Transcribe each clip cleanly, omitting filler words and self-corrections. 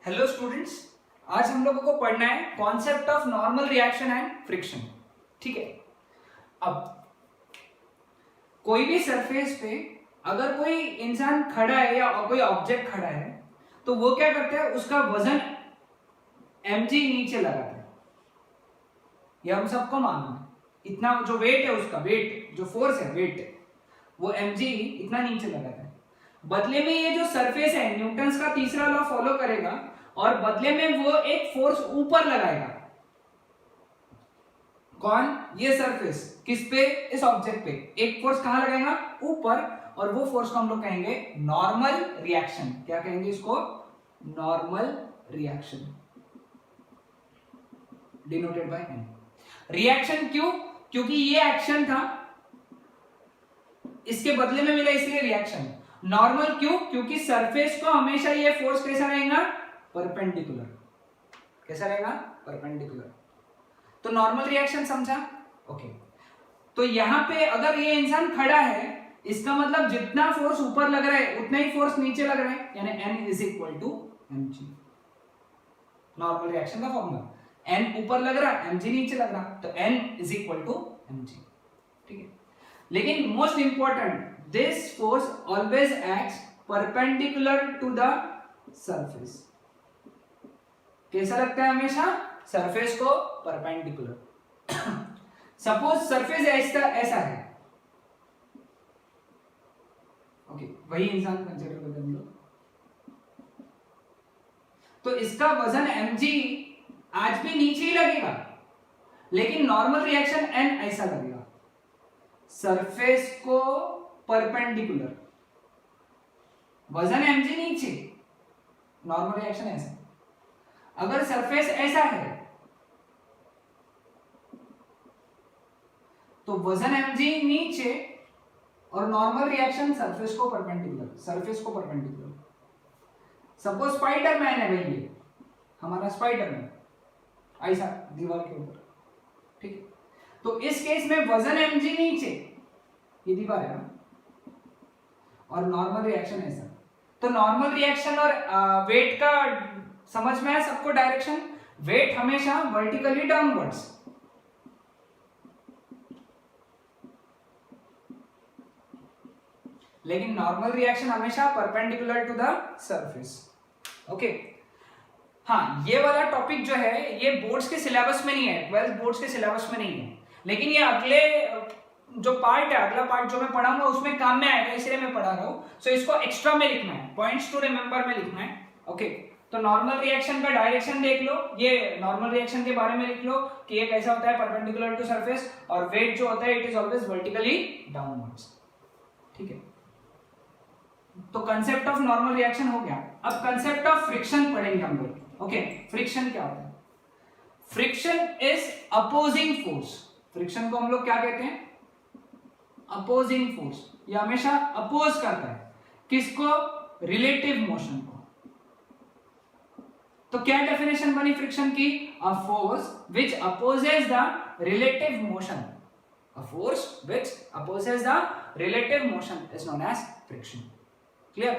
Hello students, आज हम लोगों को पढ़ना है concept of normal reaction and friction. ठीक है। अब कोई भी सरफेस पे अगर कोई इंसान खड़ा है या कोई ऑब्जेक्ट खड़ा है तो वो क्या करता है, उसका वजन mg नीचे लगाता है। ये हम सबको मालूम है। इतना जो वेट है, उसका वेट जो फोर्स है, वेट वो mg इतना नीचे लगाता है। बदले में ये जो सरफेस है न्यूटन्स का तीसरा लॉ फॉलो करेगा और बदले में वो एक फोर्स ऊपर लगाएगा। कौन? ये सरफेस किस पे? इस ऑब्जेक्ट पे एक फोर्स कहां लगाएगा? ऊपर। और वो फोर्स को हम लोग कहेंगे नॉर्मल रिएक्शन। क्या कहेंगे इसको? Normal reaction, denoted by n। Reaction क्यों? क्योंकि ये एक्शन था, इसके बदले में मिला, इसलिए रिएक्शन। नॉर्मल क्यों? क्योंकि सरफेस को हमेशा ये फोर्स कैसा रहेगा? परपेंडिकुलर। कैसा रहेगा? परपेंडिकुलर। तो नॉर्मल रिएक्शन समझा? ओके। तो यहां पे अगर ये इंसान खड़ा है, इसका मतलब जितना फोर्स ऊपर लग रहा है उतना ही फोर्स नीचे लग रहा है, यानी n is equal to mg। Normal reaction का फॉर्मूला, n ऊपर लग रहा, mg नीचे लग रहा, तो n is equal to mg। ठीक है। लेकिन most important, this force always acts perpendicular to the surface. कैसा लगता है? हमेशा सरफेस को परपेंडिकुलर। सपोज सरफेस ऐसा है, ओके, वही इंसान कंसीडर कर लो। तो इसका वजन mg आज भी नीचे ही लगेगा, लेकिन नॉर्मल रिएक्शन n ऐसा लगेगा, सरफेस को परपेंडिकुलर, वजन mg नीचे, नॉर्मल रिएक्शन ऐसा। अगर सरफेस ऐसा है तो वजन mg नीचे और नॉर्मल रिएक्शन सरफेस को परपेंडिकुलर, सरफेस को परपेंडिकुलर। सपोज स्पाइडरमैन है भाई, ये हमारा स्पाइडरमैन ऐसा दीवार के ऊपर। ठीक है। तो इस केस में वजन mg नीचे, ये दीवार है ना, और नॉर्मल रिएक्शन ऐसा। तो नॉर्मल रिएक्शन और वेट का समझ में है सबको? डायरेक्शन, वेट हमेशा वर्टिकली डाउनवर्ड्स, लेकिन नॉर्मल रिएक्शन हमेशा perpendicular to the surface. Okay. हाँ, ये वाला टॉपिक जो है ये बोर्ड्स के सिलेबस में नहीं है, 12th बोर्ड्स के सिलेबस में नहीं है, लेकिन ये अगले जो पार्ट है, अगला पार्ट जो मैं पढ़ाऊंगा उसमें काम में आएगा, इसलिए मैं पढ़ा रहा हूं। सो इसको एक्स्ट्रा में लिखना है, पॉइंट्स टू रिमेंबर में लिखना है। ओके। तो नॉर्मल रिएक्शन का डायरेक्शन देख लो, ये नॉर्मल रिएक्शन के बारे में लिख लो कि ये कैसा होता है, परपेंडिकुलर टू सरफेस, और वेट जो होता है it is always vertically downwards. ठीक है। तो कंसेप्ट ऑफ नॉर्मल रिएक्शन हो गया। अब कंसेप्ट ऑफ फ्रिक्शन पढ़ेंगे हम लोग। ओके। फ्रिक्शन क्या होता है? Friction is opposing force. Friction को हम लोग क्या कहते हैं? Opposing force. ये हमेशा अपोज करता है किसको? रिलेटिव मोशन को। तो क्या डेफिनेशन बनी फ्रिक्शन की? A force which opposes the relative motion. A force which opposes the relative motion is known as friction. Clear?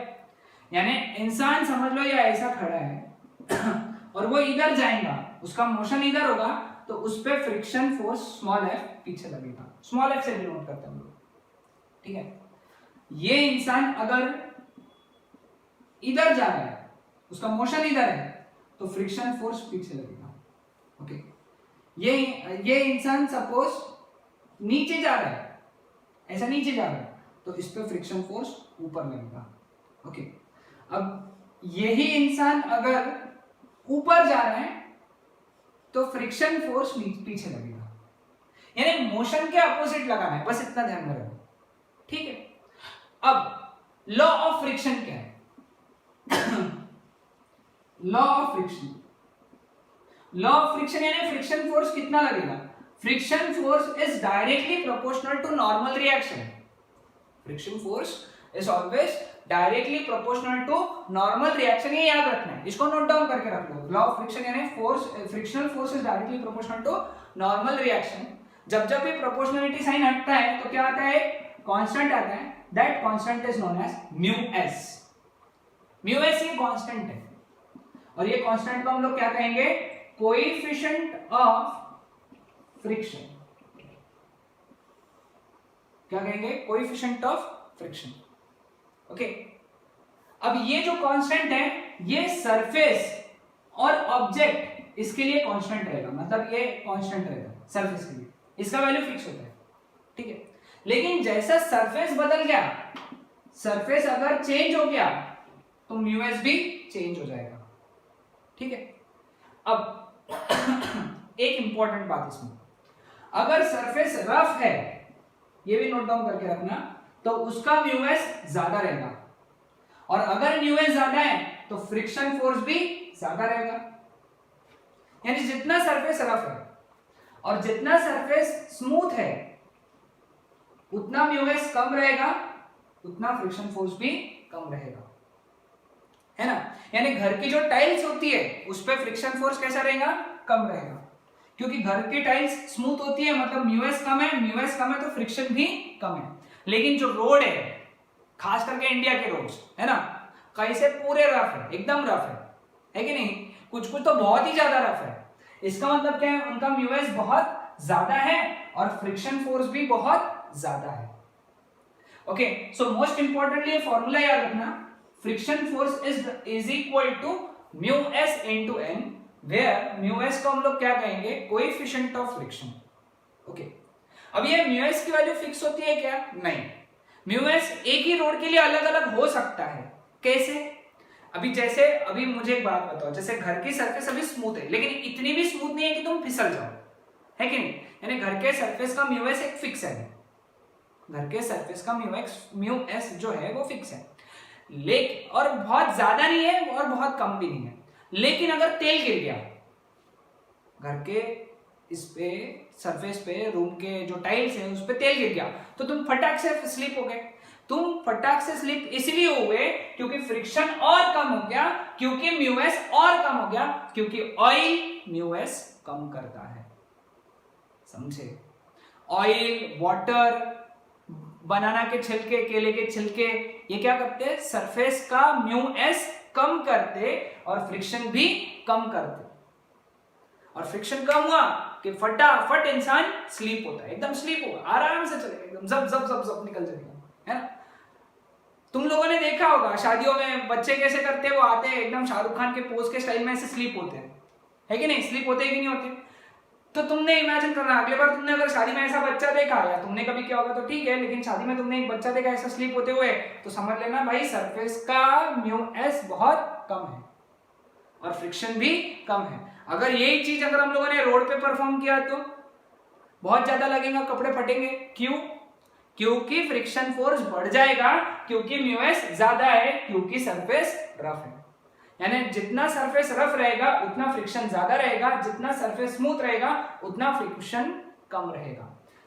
यानी इंसान समझ लो ये ऐसा खड़ा है और वो इधर जाएगा, उसका मोशन इधर होगा, तो उस पे फ्रिक्शन फोर्स स्मॉल एफ पीछे लगेगा। स्मॉल एफ से डिनोट करते हैं हम लोग। ठीक है। ये इंसान अगर इधर जा रहा है, उसका मोशन इधर है, तो फ्रिक्शन फोर्स पीछे लगेगा। ओके। ये इंसान सपोज नीचे जा रहा है, ऐसा नीचे जा रहा है, तो इस पे फ्रिक्शन फोर्स ऊपर लगेगा। ओके। अब यही इंसान अगर ऊपर जा रहा है तो फ्रिक्शन फोर्स पीछे लगेगा, यानी मोशन के अपोजिट लगाना है, बस इतना ध्यान में रखो। ठीक है। अब लॉ ऑफ फ्रिक्शन क्या है? Law of friction, law of friction यानी फ्रिक्शन फोर्स कितना लगेगा? Friction force is directly proportional to normal reaction. Friction force is always directly proportional to normal reaction. ये याद रखना है, इसको नोट डाउन करके रख लो। लॉ ऑफ फ्रिक्शन यानी force, frictional force is directly proportional to normal reaction. जब जब भी प्रोपोर्शनलिटी साइन हटता है तो क्या आता है? कांस्टेंट आता है। That constant is known as mu S. Mu S ये कांस्टेंट है। और ये कांस्टेंट को हम लोग क्या कहेंगे, कोएफिशिएंट ऑफ फ्रिक्शन। क्या कहेंगे, कोएफिशिएंट ऑफ फ्रिक्शन। ओके, अब ये जो कांस्टेंट है ये सरफेस और ऑब्जेक्ट इसके लिए कांस्टेंट रहेगा, मतलब ये कांस्टेंट रहेगा सरफेस के लिए, इसका वैल्यू फिक्स होता है, ठीक है। लेकिन जैसा सरफेस बदल गया, सरफेस अगर चेंज हो गया तो म्यू एस भी चेंज हो जाएगा, ठीक है। अब एक इंपॉर्टेंट बात इसमें, अगर सरफेस रफ है, ये भी नोट डाउन करके रखना, तो उसका म्यू एस ज्यादा रहेगा, और अगर म्यू एस ज्यादा है तो फ्रिक्शन फोर्स भी ज्यादा रहेगा। यानी जितना सरफेस रफ है और जितना सरफेस स्मूथ है उतना म्यू एस कम रहेगा, उतना फ्रिक्शन फोर्स भी कम रहेगा, है ना। यानी घर की जो टाइल्स होती है उस पे फ्रिक्शन फोर्स कैसा रहेगा, कम रहेगा, क्योंकि घर की टाइल्स स्मूथ होती है, मतलब म्यू एस कम है, म्यू एस कम है तो फ्रिक्शन भी कम है। लेकिन जो रोड है, खास करके इंडिया के रोड्स, है ना, कैसे पूरे रफ है, एकदम रफ है कि नहीं, कुछ कुछ तो बहुत ही ज्यादा रफ है। इसका मतलब क्या है, उनका म्यू एस बहुत ज्यादा है और फ्रिक्शन फोर्स भी बहुत ज्यादा है। Okay, so most importantly formula याद रखना, friction force is equal to mu S into N, where mu S को हम लोग क्या कहेंगे, कोएफिशिएंट ऑफ फ्रिक्शन। ओके, अब ये म्यू एस की वैल्यू फिक्स होती है क्या, नहीं, म्यू एस एक ही रोड के लिए अलग अलग हो सकता है। कैसे, अभी जैसे, अभी मुझे एक बात बताओ, जैसे घर की सरफेस अभी स्मूथ है, लेकिन इतनी भी स्मूथ नहीं है कि तुम फिसल जाओ, है कि नहीं, यानी घर के सरफेस का म्यू एस एक फिक्स है, घर के सरफेस का म्यू एस जो है वो फिक्स है, लेकिन और बहुत ज्यादा नहीं है और बहुत कम भी नहीं है। लेकिन अगर तेल गिर गया घर के इस पे सरफेस पे, रूम के जो टाइल्स है उस पे तेल गिर गया, तो तुम फटाक से स्लिप हो गए। तुम फटाक से स्लिप इसलिए हो गए क्योंकि फ्रिक्शन और कम हो गया, क्योंकि म्यू एस और कम हो गया, क्योंकि ऑयल म्यू एस कम करता है, समझे। ऑयल, वाटर, बनाना के छिलके, केले के छिलके, ये क्या करते हैं, सरफेस का म्यू एस कम करते और फ्रिक्शन भी कम करते। और फ्रिक्शन कम हुआ कि फटाफट इंसान स्लीप होता है, एकदम स्लीप होगा, आराम से चलेगा, एकदम जब जब जब जब निकल जाएगा, है ना। तुम लोगों ने देखा होगा शादियों में बच्चे कैसे करते हैं, वो आते हैं एकदम शाहरुख खान के पोज के स्टाइल में ऐसे स्लीप होते हैं, है कि नहीं, स्लीप होते हैं कि नहीं होते। तो तुमने इमेजिन करना, अगले बार तुमने अगर शादी में ऐसा बच्चा देखा, या तुमने कभी किया होगा तो ठीक है, लेकिन शादी में तुमने एक बच्चा देखा ऐसा स्लीप होते हुए, तो समझ लेना भाई सरफेस का म्यू एस बहुत कम है और फ्रिक्शन भी कम है। अगर यही चीज अगर हम लोगों ने रोड पे परफॉर्म किया तो बहुत ज्यादा लगेगा, कपड़े फटेंगे, क्यों, क्योंकि फ्रिक्शन फोर्स बढ़ जाएगा, क्योंकि म्यू एस ज्यादा है, क्योंकि सरफेस रफ है। यानी जितना सरफेस रफ रहेगा उतना फ्रिक्शन ज्यादा रहेगा, जितना सरफेस स्मूथ रहेगा उतना फ्रिक्शन कम रहेगा।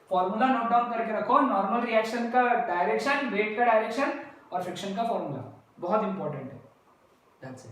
फॉर्मूला नोट डाउन करके रखो, नॉर्मल रिएक्शन का डायरेक्शन, वेट का डायरेक्शन और फ्रिक्शन का फॉर्मूला बहुत इंपॉर्टेंट है। That's it.